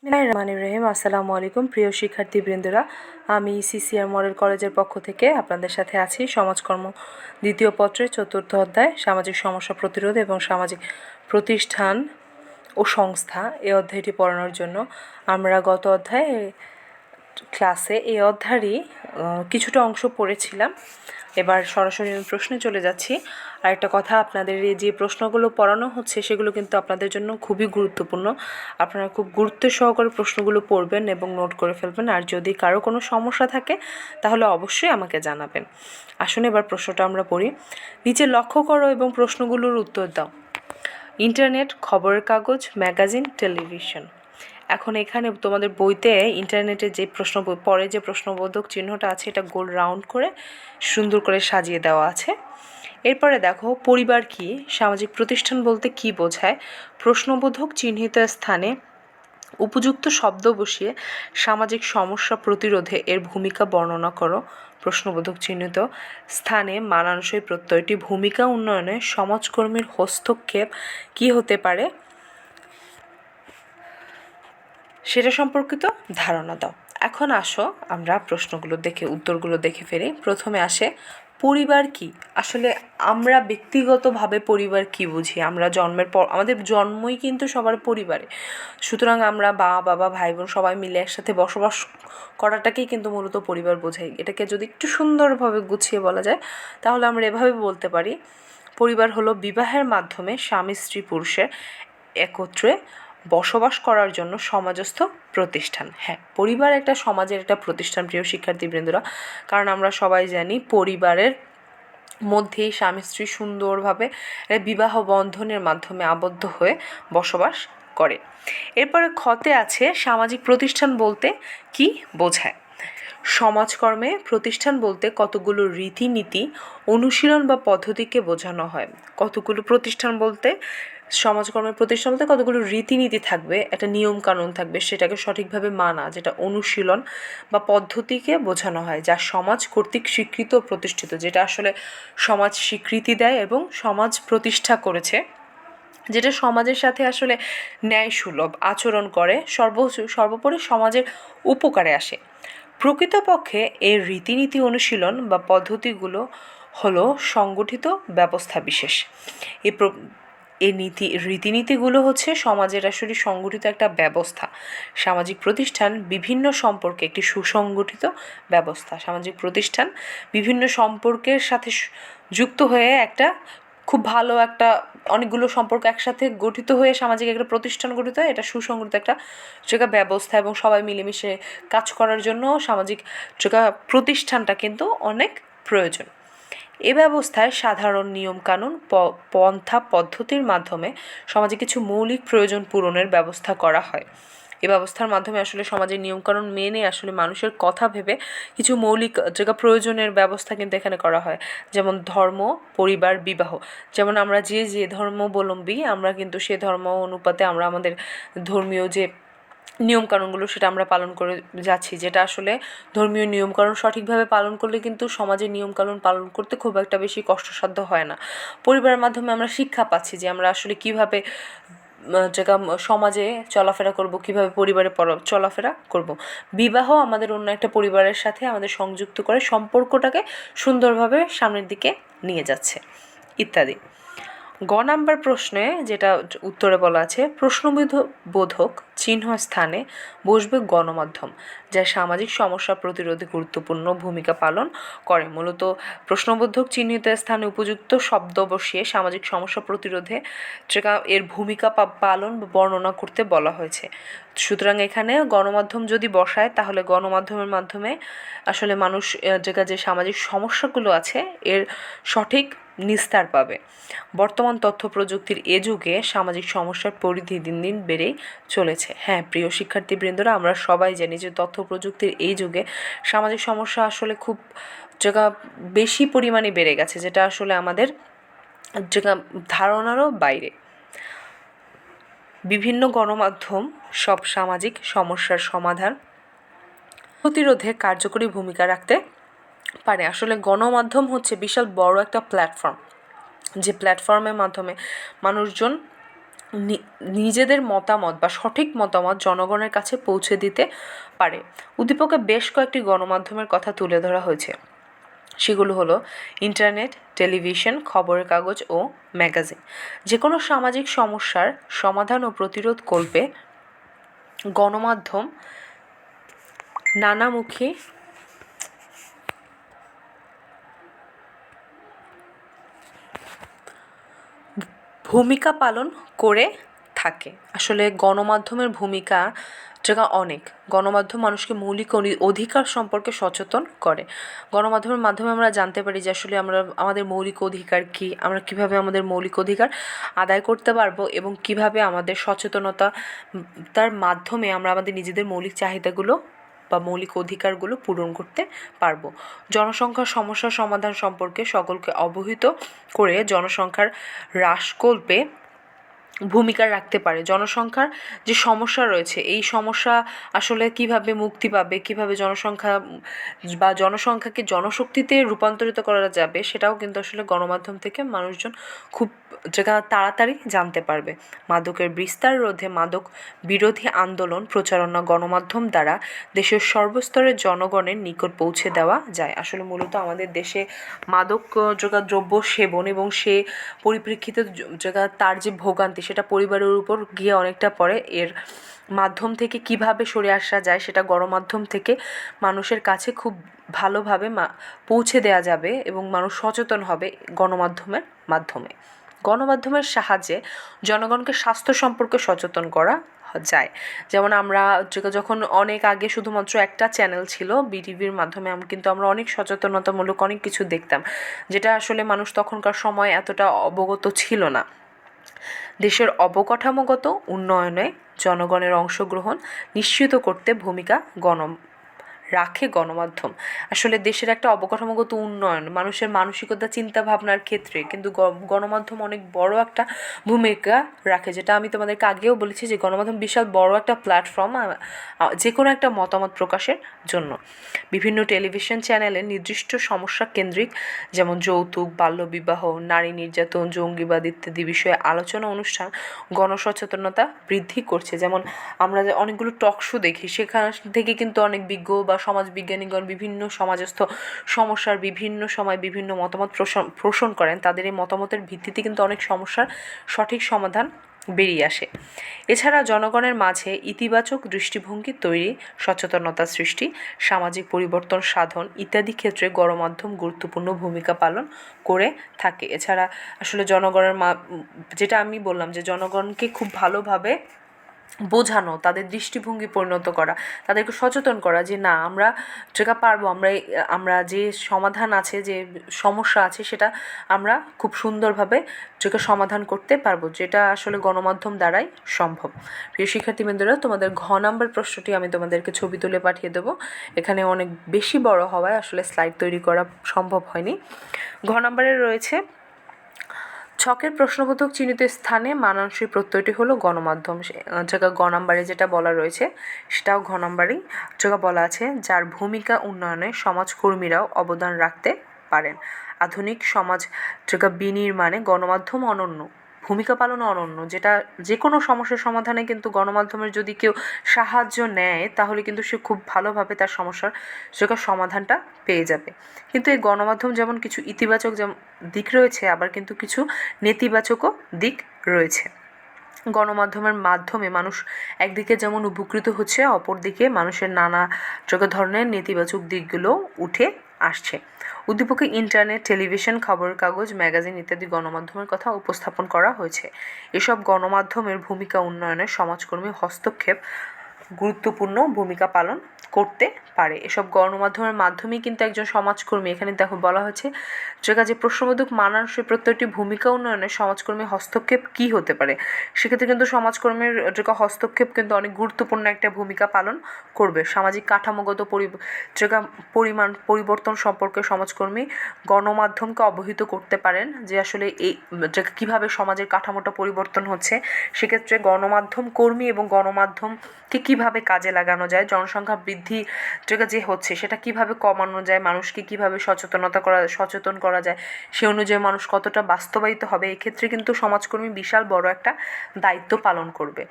বিসমিল্লাহির রহিম। আসসালামু আলাইকুম প্রিয় শিক্ষার্থীবৃন্দরা, আমি সিসিআর মডেল কলেজের পক্ষ থেকে আপনাদের সাথে আছি। সমাজকর্ম দ্বিতীয় পত্রের 4র্থ অধ্যায় সামাজিক সমস্যা প্রতিরোধ এবং সামাজিক প্রতিষ্ঠান ও সংস্থা এই অধ্যায়টি পড়ানোর জন্য আমরা গত অধ্যায়ে ক্লাসে এই অধ্যায়েরই কিছুটা অংশ পড়েছিলাম। এবার সরাসরি প্রশ্নে চলে যাচ্ছি। আর একটা কথা, আপনাদের যে প্রশ্নগুলো পড়ানো হচ্ছে সেগুলো কিন্তু আপনাদের জন্য খুবই গুরুত্বপূর্ণ। আপনারা খুব গুরুত্ব সহকারে প্রশ্নগুলো পড়বেন এবং নোট করে ফেলবেন। আর যদি কারো কোনো সমস্যা থাকে তাহলে অবশ্যই আমাকে জানাবেন। আসুন এবার প্রশ্নটা আমরা পড়ি। নিচে লক্ষ্য করো এবং প্রশ্নগুলোর উত্তর দাও। ইন্টারনেট, খবরের কাগজ, ম্যাগাজিন, টেলিভিশন। এখন এখানে তোমাদের বইতে ইন্টারনেটে যে পরে যে প্রশ্নবোধক চিহ্নটা আছে এটা গোল রাউন্ড করে সুন্দর করে সাজিয়ে দেওয়া আছে। এরপরে দেখো, পরিবার কি, সামাজিক প্রতিষ্ঠান বলতে কি বোঝায়, প্রশ্নবোধক চিহ্নিত স্থানে উপযুক্ত শব্দ বসিয়ে সামাজিক সমস্যা প্রতিরোধে এর ভূমিকা বর্ণনা করো। প্রশ্নবোধক চিহ্নিত স্থানে মানানসই প্রত্যয়টি ভূমিকা উন্নয়নে সমাজকর্মীর হস্তক্ষেপ কি হতে পারে সেটা সম্পর্কিত ধারণা দাও। এখন আসো আমরা প্রশ্নগুলো উত্তরগুলো দেখে ফেলি। প্রথমে আসে পরিবার কি। আসলে আমরা ব্যক্তিগতভাবে পরিবার কি বুঝি? আমরা জন্মের পর আমাদের জন্মই কিন্তু সবার পরিবারে, সুতরাং আমরা বাবা ভাই বোন সবাই মিলে একসাথে বসবাস করাটাকেই কিন্তু মূলত পরিবার বোঝাই। এটাকে যদি একটু সুন্দরভাবে গুছিয়ে বলা যায় তাহলে আমরা এভাবে বলতে পারি, পরিবার হলো বিবাহের মাধ্যমে স্বামী স্ত্রী পুরুষের একত্রে বসবাস করার জন্য সমাজস্থ প্রতিষ্ঠান। হ্যাঁ, পরিবার একটা সমাজের একটা প্রতিষ্ঠান প্রিয় শিক্ষার্থীবৃন্দরা, কারণ আমরা সবাই জানি পরিবারের মধ্যেই স্বামী স্ত্রী সুন্দরভাবে বিবাহ বন্ধনের মাধ্যমে আবদ্ধ হয়ে বসবাস করে। এরপরে খতে আছে সামাজিক প্রতিষ্ঠান বলতে কি বোঝায়। সমাজকর্মে প্রতিষ্ঠান বলতে কতগুলো রীতিনীতি, অনুশীলন বা পদ্ধতিকে বোঝানো হয়। কতগুলো প্রতিষ্ঠান বলতে সমাজকর্মের প্রতিষ্ঠান বলতে কতগুলো রীতিনীতি থাকবে, একটা নিয়ম কানুন থাকবে, সেটাকে সঠিকভাবে মানা, যেটা অনুশীলন বা পদ্ধতিকে বোঝানো হয়, যা সমাজ কর্তৃক স্বীকৃত ও প্রতিষ্ঠিত, যেটা আসলে সমাজ স্বীকৃতি দেয় এবং সমাজ প্রতিষ্ঠা করেছে, যেটা সমাজের সাথে আসলে ন্যায়সুলভ আচরণ করে, সর্বোপরি সমাজের উপকারে আসে। প্রকৃতপক্ষে এর রীতিনীতি অনুশীলন বা পদ্ধতিগুলো হলো সংগঠিত ব্যবস্থা বিশেষ। এই রীতিনীতিগুলো হচ্ছে সমাজের আসলে সংগঠিত একটা ব্যবস্থা। সামাজিক প্রতিষ্ঠান বিভিন্ন সম্পর্কে একটি সুসংগঠিত ব্যবস্থা। সামাজিক প্রতিষ্ঠান বিভিন্ন সম্পর্কের সাথে যুক্ত হয়ে একটা খুব ভালো একটা অনেকগুলো সম্পর্ক একসাথে গঠিত হয়ে সামাজিক একটা প্রতিষ্ঠান গঠিত হয়। এটা সুসংগঠিত একটা জায়গা ব্যবস্থা এবং সবাই মিলেমিশে কাজ করার জন্য সামাজিক জায়গা প্রতিষ্ঠানটা কিন্তু অনেক প্রয়োজন। এ ব্যবস্থায় সাধারণ নিয়মকানুন পন্থা পদ্ধতির মাধ্যমে সমাজে কিছু মৌলিক প্রয়োজন পূরণের ব্যবস্থা করা হয়। এই ব্যবস্থার মাধ্যমে আসলে সমাজের নিয়মকানুন মেনে আসলে মানুষের কথা ভেবে কিছু মৌলিক প্রয়োজনের ব্যবস্থা কিন্তু এখানে করা হয়, যেমন ধর্ম, পরিবার, বিবাহ। যেমন আমরা যে ধর্মাবলম্বী আমরা কিন্তু সে ধর্ম অনুপাতে আমরা আমাদের ধর্মীয় যে নিয়মকানুনগুলো সেটা আমরা পালন করে যাচ্ছি, যেটা আসলে ধর্মীয় নিয়মকানুন সঠিকভাবে পালন করলে কিন্তু সমাজের নিয়মকানুন পালন করতে খুব একটা বেশি কষ্টসাধ্য হয় না। পরিবারের মাধ্যমে আমরা শিক্ষা পাচ্ছি যে আমরা আসলে কীভাবে সমাজে চলাফেরা করব, কীভাবে পরিবারে চলাফেরা করব। বিবাহ আমাদের অন্য একটা পরিবারের সাথে আমাদের সংযুক্ত করে সম্পর্কটাকে সুন্দরভাবে সামনের দিকে নিয়ে যাচ্ছে ইত্যাদি। গ নাম্বার প্রশ্নে যেটা উত্তরে বলা আছে, প্রশ্নবোধক চিহ্ন স্থানে বসবে গণমাধ্যম, যা সামাজিক সমস্যা প্রতিরোধে গুরুত্বপূর্ণ ভূমিকা পালন করে। মূলত প্রশ্নবোধক চিহ্নিত স্থানে উপযুক্ত শব্দ বসিয়ে সামাজিক সমস্যা প্রতিরোধে এর ভূমিকা পালন বা বর্ণনা করতে বলা হয়েছে। সুতরাং এখানে গণমাধ্যম যদি বসায় তাহলে গণমাধ্যমের মাধ্যমে আসলে মানুষ যে সামাজিক সমস্যাগুলো আছে এর সঠিক নিস্তার পাবে। বর্তমান তথ্য প্রযুক্তির এ যুগে সামাজিক সমস্যার পরিধি দিন দিন বেড়েই চলেছে। হ্যাঁ প্রিয় শিক্ষার্থীবৃন্দরা, আমরা সবাই জানি যে তথ্য প্রযুক্তির এই যুগে সামাজিক সমস্যা আসলে খুব বেশি পরিমাণে বেড়ে গেছে, যেটা আসলে আমাদের ধারণারও বাইরে। বিভিন্ন গণমাধ্যম সব সামাজিক সমস্যার সমাধান প্রতিরোধে কার্যকরী ভূমিকা রাখতে পারে। আসলে গণমাধ্যম হচ্ছে বিশাল বড় একটা প্ল্যাটফর্ম, যে প্ল্যাটফর্মের মাধ্যমে মানুষজন নিজেদের মতামত বা সঠিক মতামত জনগণের কাছে পৌঁছে দিতে পারে। উদ্দীপকে বেশ কয়েকটি গণমাধ্যমের কথা তুলে ধরা হয়েছে, সেগুলো হলো ইন্টারনেট, টেলিভিশন, খবরের কাগজ ও ম্যাগাজিন। যে কোনো সামাজিক সমস্যার সমাধান ও প্রতিরোধ করবে গণমাধ্যম নানামুখী ভূমিকা পালন করে থাকে। আসলে গণমাধ্যমের ভূমিকা অনেক। গণমাধ্যম মানুষকে মৌলিক অধিকার সম্পর্কে সচেতন করে। গণমাধ্যমের মাধ্যমে আমরা জানতে পারি যে আসলে আমরা আমাদের মৌলিক অধিকার কী, আমরা কীভাবে আমাদের মৌলিক অধিকার আদায় করতে পারবো এবং কীভাবে আমাদের সচেতনতা তার মাধ্যমে আমরা আমাদের নিজেদের মৌলিক চাহিদাগুলো বা মৌলিক অধিকারগুলো পূরণ করতে পারবো। জনসংখ্যার সমস্যার সমাধান সম্পর্কে সকলকে অবহিত করে জনসংখ্যার হ্রাসকল্পে ভূমিকা রাখতে পারে। জনসংখ্যার যে সমস্যা রয়েছে, এই সমস্যা আসলে কীভাবে মুক্তি পাবে, কীভাবে জনসংখ্যাকে জনশক্তিতে রূপান্তরিত করা যাবে, সেটাও কিন্তু আসলে গণমাধ্যম থেকে মানুষজন খুব তাড়াতাড়ি জানতে পারবে। মাদকের বিস্তার রোধে মাদক বিরোধী আন্দোলন প্রচারণা গণমাধ্যম দ্বারা দেশের সর্বস্তরের জনগণের নিকট পৌঁছে দেওয়া যায়। আসলে মূলত আমাদের দেশে মাদক দ্রব্য সেবন এবং সে পরিপ্রেক্ষিতে তার যে ভোগান্তি, সেটা পরিবারের উপর গিয়ে অনেকটা পড়ে। এর মাধ্যম থেকে কিভাবে সরে আসা যায় সেটা গণমাধ্যম থেকে মানুষের কাছে খুব ভালোভাবে পৌঁছে দেওয়া যাবে এবং মানুষ সচেতন হবে গণমাধ্যমের মাধ্যমে। গণমাধ্যমের সাহায্যে জনগণকে স্বাস্থ্য সম্পর্কে সচেতন করা যায়। যেমন আমরা যখন অনেক আগে শুধুমাত্র একটা চ্যানেল ছিল বিটিভির মাধ্যমে, কিন্তু আমরা অনেক সচেতনতামূলক অনেক কিছু দেখতাম, যেটা আসলে মানুষ তখনকার সময় এতটা অবগত ছিল না। দেশের অবকাঠামোগত উন্নয়নে জনগণের অংশগ্রহণ নিশ্চিত করতে ভূমিকা রাখে গণমাধ্যম। আসলে দেশের একটা অবকাঠামোগত উন্নয়ন, মানুষের মানসিকতা চিন্তা ভাবনার ক্ষেত্রে কিন্তু গণমাধ্যম অনেক বড় একটা ভূমিকা রাখে। যেটা আমি তোমাদেরকে আগেও বলেছি যে গণমাধ্যম বিশাল বড় একটা প্ল্যাটফর্ম যে কোনো একটা মতামত প্রকাশের জন্য। বিভিন্ন টেলিভিশন চ্যানেলে নির্দিষ্ট সমস্যা কেন্দ্রিক, যেমন যৌতুক, বাল্যবিবাহ, নারী নির্যাতন, জঙ্গিবাদ ইত্যাদি বিষয়ে আলোচনা অনুষ্ঠান গণসচেতনতা বৃদ্ধি করছে। যেমন আমরা যে অনেকগুলো টক শো দেখি, সেখান থেকে কিন্তু অনেক বিজ্ঞ বা সমাজবিজ্ঞানীগণ বিভিন্ন সমাজস্থ সমস্যার বিভিন্ন সময় বিভিন্ন মতামত পোষণ করেন। তাদের এই মতামতের ভিত্তিতে কিন্তু অনেক সমস্যার সঠিক সমাধান বেরিয়ে আসে। এছাড়া জনগণের মাঝে ইতিবাচক দৃষ্টিভঙ্গি তৈরি, সচেতনতা সৃষ্টি, সামাজিক পরিবর্তন সাধন ইত্যাদি ক্ষেত্রে গণমাধ্যম গুরুত্বপূর্ণ ভূমিকা পালন করে থাকে। এছাড়া আসলে জনগণের যেটা আমি বললাম যে জনগণকে খুব ভালোভাবে বোঝানো, তাদের দৃষ্টিভঙ্গি পরিণত করা, তাদেরকে সচেতন করা যে না, আমরা পারবো, আমরা যে সমাধান আছে, যে সমস্যা আছে, সেটা আমরা খুব সুন্দরভাবে সমাধান করতে পারবো, যেটা আসলে গণমাধ্যম দ্বারাই সম্ভব। প্রিয় শিক্ষার্থীবৃন্দরা, তোমাদের ঘ নাম্বার প্রশ্নটি আমি তোমাদেরকে ছবি তুলে পাঠিয়ে দেবো। এখানে অনেক বেশি বড় হওয়ায় আসলে স্লাইড তৈরি করা সম্ভব হয়নি। ঘ নাম্বারে রয়েছে ছকের প্রশ্নবোধক চিহ্নিত স্থানে মানানসই প্রত্যয়টি হলো গণমাধ্যম। গ নাম্বারে যেটা বলা রয়েছে সেটাও ঘ নাম্বারেই বলা আছে, যার ভূমিকা উন্নয়নে সমাজকর্মীরাও অবদান রাখতে পারেন। আধুনিক সমাজ বিনির্মাণে গণমাধ্যম অনন্য ভূমিকা পালন অনন্য। যেটা যে কোনো সমস্যার সমাধানে কিন্তু গণমাধ্যমের যদি কেউ সাহায্য নেয়, তাহলে কিন্তু সে খুব ভালোভাবে তার সমস্যার সমাধানটা পেয়ে যাবে। কিন্তু এই গণমাধ্যম যেমন কিছু ইতিবাচক দিক রয়েছে, আবার কিন্তু কিছু নেতিবাচকও দিক রয়েছে। গণমাধ্যমের মাধ্যমে মানুষ একদিকে যেমন উপকৃত হচ্ছে, অপরদিকে মানুষের নানা ধরনের নেতিবাচক দিকগুলো উঠে আসছে। উদ্দীপকে ইন্টারনেট, টেলিভিশন, খবরের কাগজ, ম্যাগাজিন ইত্যাদি গণমাধ্যমের কথা উপস্থাপন করা হয়েছে। এসব গণমাধ্যমের ভূমিকা উন্নয়নে সমাজকর্মী হস্তক্ষেপ গুরুত্বপূর্ণ ভূমিকা পালন করতে পারে। এসব গণমাধ্যমের মাধ্যমেই কিন্তু একজন সমাজকর্মী, এখানে দেখো বলা হয়েছে যে প্রশ্নবোধক মানানসই প্রত্যয়টি ভূমিকা উন্নয়নে সমাজকর্মীর হস্তক্ষেপ কী হতে পারে। সেক্ষেত্রে কিন্তু সমাজকর্মীর হস্তক্ষেপ কিন্তু অনেক গুরুত্বপূর্ণ একটা ভূমিকা পালন করবে। সামাজিক কাঠামোগত পরিবর্তন সম্পর্কে সমাজকর্মী গণমাধ্যমকে অবহিত করতে পারেন, যে আসলে এই কীভাবে সমাজের কাঠামোটা পরিবর্তন হচ্ছে। সেক্ষেত্রে গণমাধ্যম কর্মী এবং গণমাধ্যমকে কীভাবে কাজে লাগানো যায় জনসংখ্যা বৃদ্ধি বৃদ্ধি যে হচ্ছে সেটা কিভাবে কমানো যায়, মানুষকে কিভাবে সচেতন করা যায়, সে অনুযায়ী মানুষ কতটা বাস্তবায়িত হবে, এক্ষেত্রে কিন্তু সমাজকর্মী বিশাল বড় একটা দায়িত্ব পালন করবে।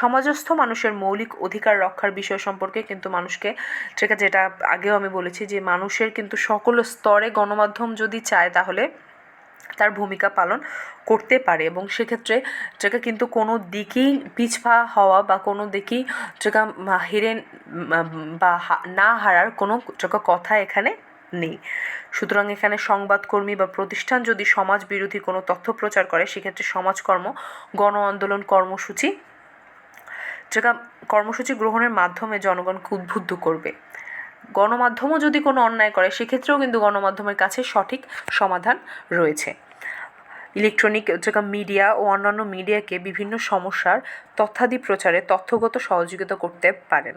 সমাজস্থ মানুষের মৌলিক অধিকার রক্ষার বিষয় সম্পর্কে কিন্তু মানুষকে, ঠিক আছে, যেটা আগেও আমি বলেছি যে মানুষের কিন্তু সকল স্তরে গণমাধ্যম যদি চায় তাহলে তার ভূমিকা পালন করতে পারে, এবং সেক্ষেত্রে যেটা কিন্তু কোনো দিকেই পিছপা হওয়া বা কোনো দিকেই যেটা হেরে বা না হারার কোনো কথা এখানে নেই। সুতরাং এখানে সংবাদকর্মী বা প্রতিষ্ঠান যদি সমাজ বিরোধী কোনো তথ্য প্রচার করে, সেক্ষেত্রে সমাজকর্ম, গণ আন্দোলন কর্মসূচি গ্রহণের মাধ্যমে জনগণকে উদ্বুদ্ধ করবে। গণমাধ্যমও যদি কোনো অন্যায় করে, সেক্ষেত্রেও কিন্তু গণমাধ্যমের কাছে সঠিক সমাধান রয়েছে। ইলেকট্রনিক মিডিয়া ও অন্যান্য মিডিয়াকে বিভিন্ন সমস্যার তথ্যাদি প্রচারে তথ্যগত সহযোগিতা করতে পারেন।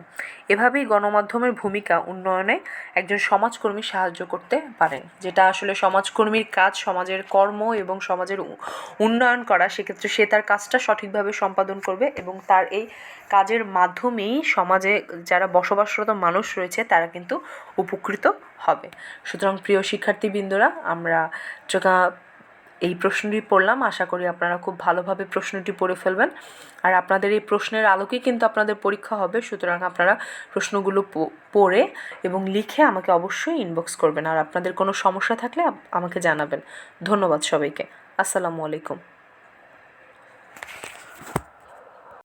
এভাবেই গণমাধ্যমের ভূমিকা উন্নয়নে একজন সমাজকর্মী সাহায্য করতে পারেন, যেটা আসলে সমাজকর্মীর কাজ, সমাজের কর্ম এবং সমাজের উন্নয়ন করা। সেক্ষেত্রে সে তার কাজটা সঠিকভাবে সম্পাদন করবে এবং তার এই কাজের মাধ্যমেই সমাজে যারা বসবাসরত মানুষ রয়েছে তারা কিন্তু উপকৃত হবে। সুতরাং প্রিয় শিক্ষার্থীবৃন্দরা, আমরা এই প্রশ্নটি পড়লাম, আশা করি আপনারা খুব ভালোভাবে প্রশ্নটি পড়ে ফেলবেন। আর আপনাদের এই প্রশ্নের আলোকেই কিন্তু আপনাদের পরীক্ষা হবে, সুতরাং আপনারা প্রশ্নগুলো পড়ে এবং লিখে আমাকে অবশ্যই ইনবক্স করবেন। আর আপনাদের কোনো সমস্যা থাকলে আমাকে জানাবেন। ধন্যবাদ সবাইকে। আসসালামু আলাইকুম।